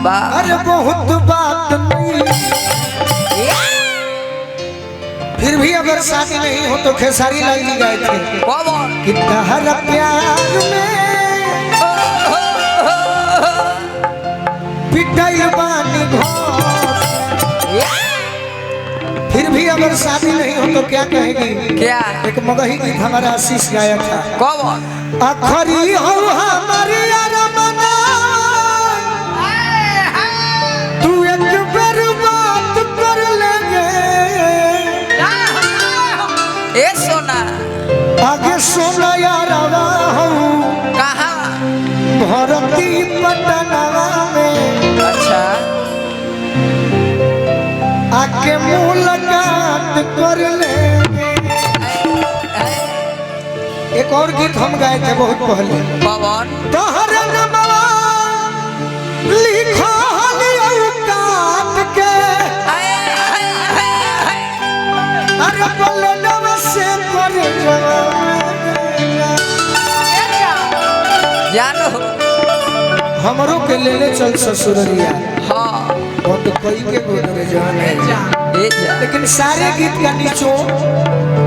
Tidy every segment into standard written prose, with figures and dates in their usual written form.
अरे बहुत बात नहीं, फिर भी अगर शादी नहीं हो तो खेसारी लाल जी गाए थे कि तहर प्यार में पिटाई बानी घर। फिर भी अगर शादी नहीं हो तो क्या कहेगी? क्या? एक मगही गीत हमारा आशीष गाया था। कौन? आखरी हो हमारी अरमाना, तू एक बार बात कर लेंगे। ए सोना आगे सोना यारवा हूँ कहाँ? भरती पटनवा में। अच्छा आके मुलाकात कर लेंगे। एक और गीत हम गाए थे बहुत पहले। कौन? तोहर नमवा लिखो काट के, अरे बलनवा से कर जानो हमरो के लेले चल ससुररिया। हाँ बहुत कोई के गोदरे जान है, ए जा लेकिन सारे गीत का निचोड़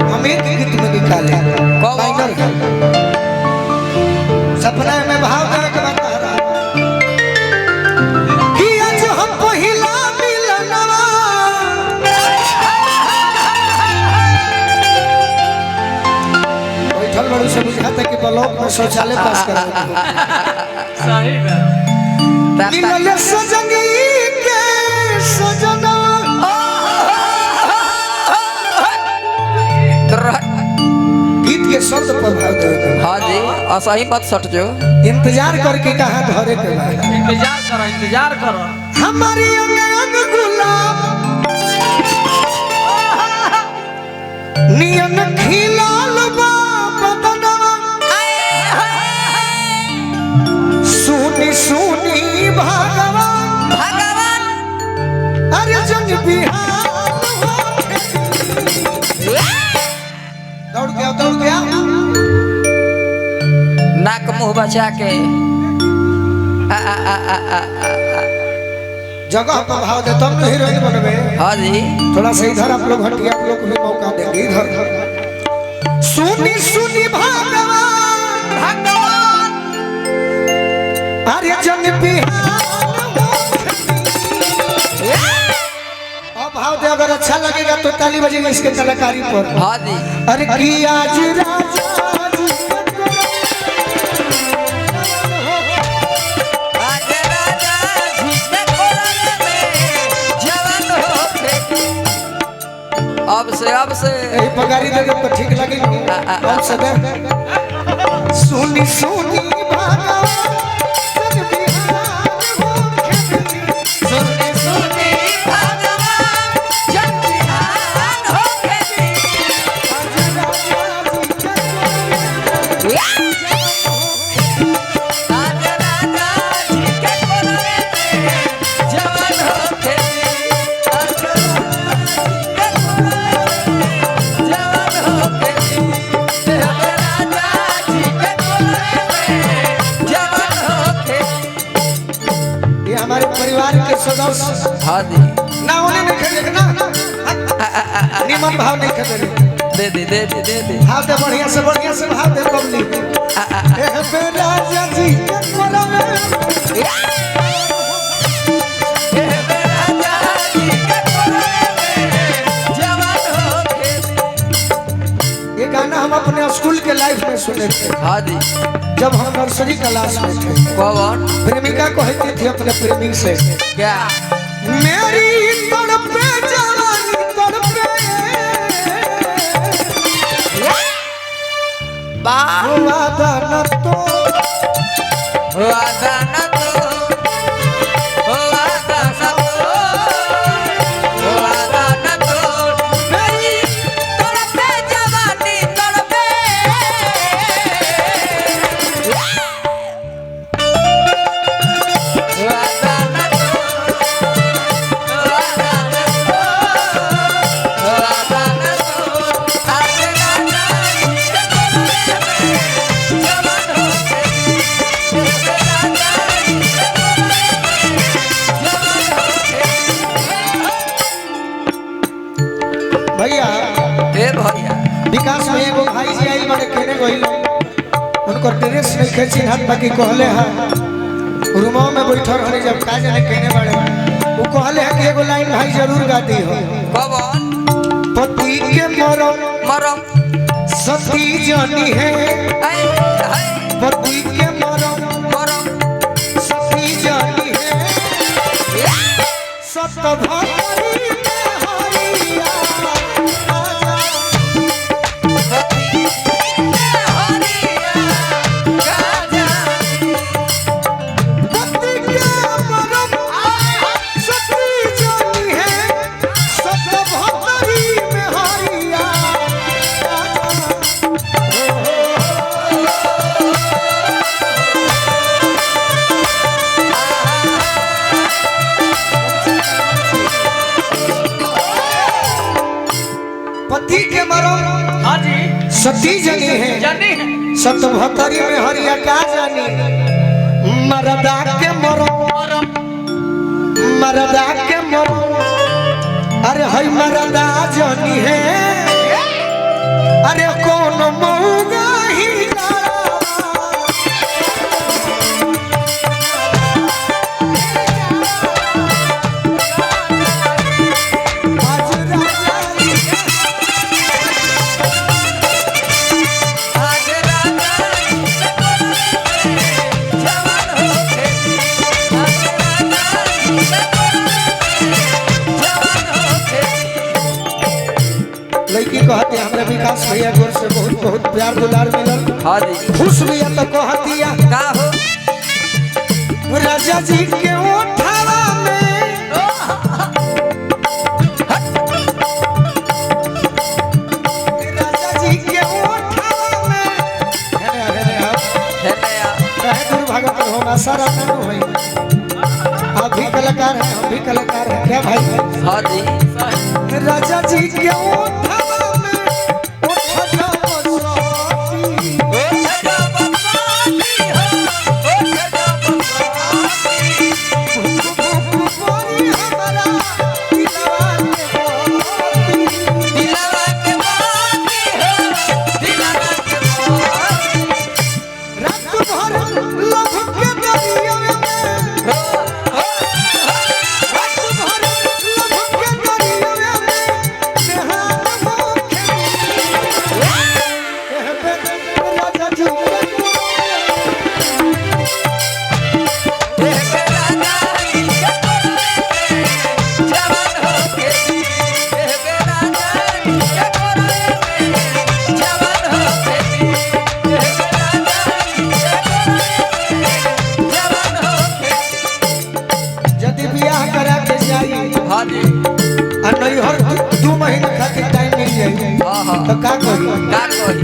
हम एक गीत में निकाले। माइनर का सपना में भाव देने के बाद कह रहा कि आज हम पहिला मिलनवा, बैठल बड़ू से बुझाता कि ब्लॉक में शौचालय पास करा सही बात। मिलल सजनी के सजना। गीत के शब्द पर भाव देवे। हाँ जी असही मत सट जो। इंतजार करके कहाँ धरे के बाद इंतजार करो हमारी अंग अंग गुलाब नियन खिलाल बा बदनवा। सुनी सुनी भगवान अरे जग बिहार। दौड़ गया नाक मुंह बचा के जगह पर भाव दे तब तो हीरोइन बनबे। हाँ जी थोड़ा सा इधर आप लोग हटिए, आप लोग को भी मौका देंगे। इधर सुनी सुनी भगवान अरे जन बिहार। अब भाव दे, अगर अच्छा लगेगा तो ताली बजेगी इसके कलाकारी पर। हाँ जी अरे की आज राजा अब से यही पगारी दे तो ठीक लगेगी। अब से दे सुनी सुनी भगवान जन बिहार हो खेती। सुनी सुनी भगवान जन बिहार हो खेती। आज राजा जी के कोलरे में जवान हो खेती। आज राजा जी के कोलरे में जवान हो खेती। राजा जी के कोलरे में जवान हो खेती। ये हमारे परिवार के सदस्य। हाँ जी ना उन्हें नहीं खेले ना निमन भाव नहीं खेले। दे भाव दे बढ़िया से भाव दे पब्लिक। राजा जी के कोलरे ये गाना हम अपने स्कूल के लाइफ में सुने थे। हाँ जी जब हम नर्सरी क्लास में थे। कौन? प्रेमिका कहती थी अपने प्रेमी से क्या? मेरी तड़पे जवानी तड़पे वादा न तो वादा न तो वादा न तो वादा न तो मेरी तड़पे जवानी तड़पे। वादा न तो वादा न तो वादा न तो आज राजा जी के कोलरे में जवान हो खेती। उनकर ड्रेस नहीं खेची हाथ बाकी कहले हां रूमों में बैठल रहनी जब का जाने कहने बाड़े वो कहले है कि एगो लाइन भाई जरूर गाती हो कौन पति के मरम मरम सती जानी है हाय हाय पति के मरम मरम सती जानी है सत भरी में हरिया पति के मरम हाँ जी सती जनी है जानी है सतभतरी में हरिया का जानी मरदा के मरम मरदा के मरम अरे हई मरदा जानी है अरे कौन मऊगा ही लड़की कहते हमरा विकास भैया गोर से बहुत बहुत प्यार दुलार मिलल हाँ जी खुश भैया तो कहतिया का हो राजा जी के ओठावा में राजा जी के ओठावा में कहे दुर्भाग्य हो ना सारा नहीं होई आप भी कलाकार हैं हम भी कलाकार हैं क्या भाई हाँ जी राजा जी के ओठावा में ओठा हाँ जी नहीं हर 2 महीना खातिर टाइम मिल जाए हाँ हाँ तो का करी का कही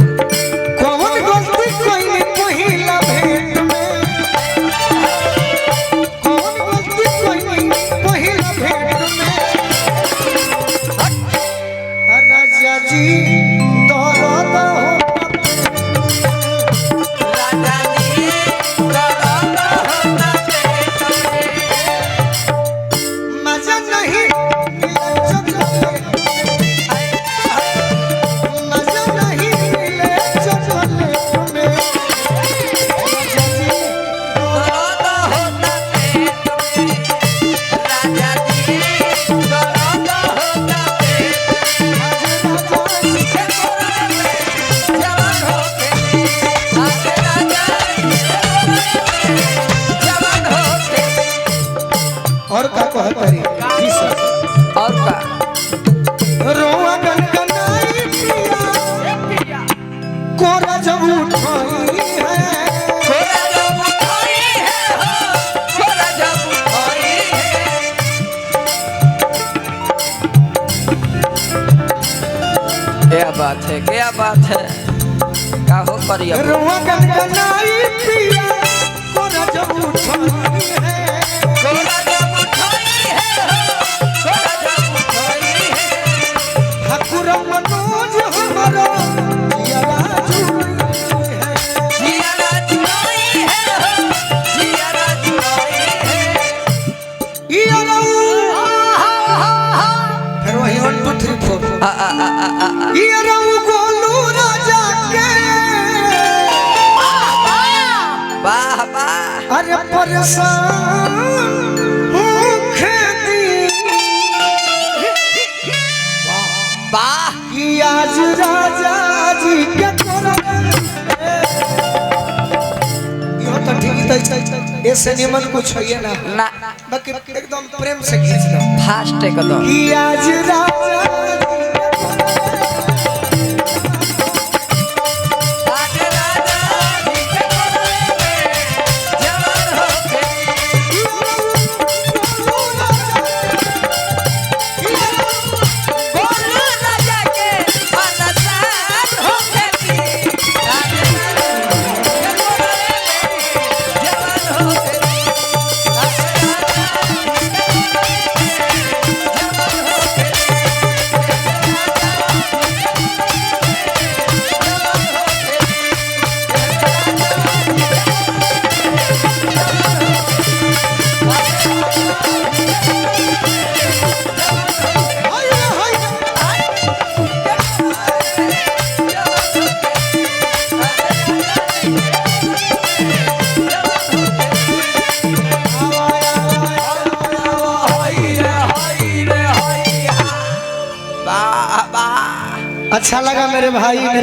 कौन गलती कोई पहिला भेंट में कौन गलती कोई पहिला भेंट में राजा जी दर्द हो राजा जी दर्द होता मजा नहीं मजा नहीं मिले चॉकलेट में और का कहतरी जी सर और का रोआ गनगनाई पिया कोरा जब उठाई है छोरा जब उठाई है हो छोरा जब उठाई है क्या बात है का हो करिए रोआ गनगनाई पिया कोरा जब उठाई है छोरा जब उठाई है हो छोरा जब उठाई है ठाकुर मनोज हमारा जियारा जुड़ाई है जियारा जुड़ाई है हो जियारा जुड़ाई है इयारा फिर वही 1 2 3 4 इयारा गोलू राजा के अरे परेशान हूँ खेती वाह कि आज राजा जी के यो तो ठीक है ऐसे निमन कुछ है ना ना बाकी एकदम प्रेम से खींच लो फास्ट एकदम कि आज राजा अच्छा लगा मेरे भाई मेरे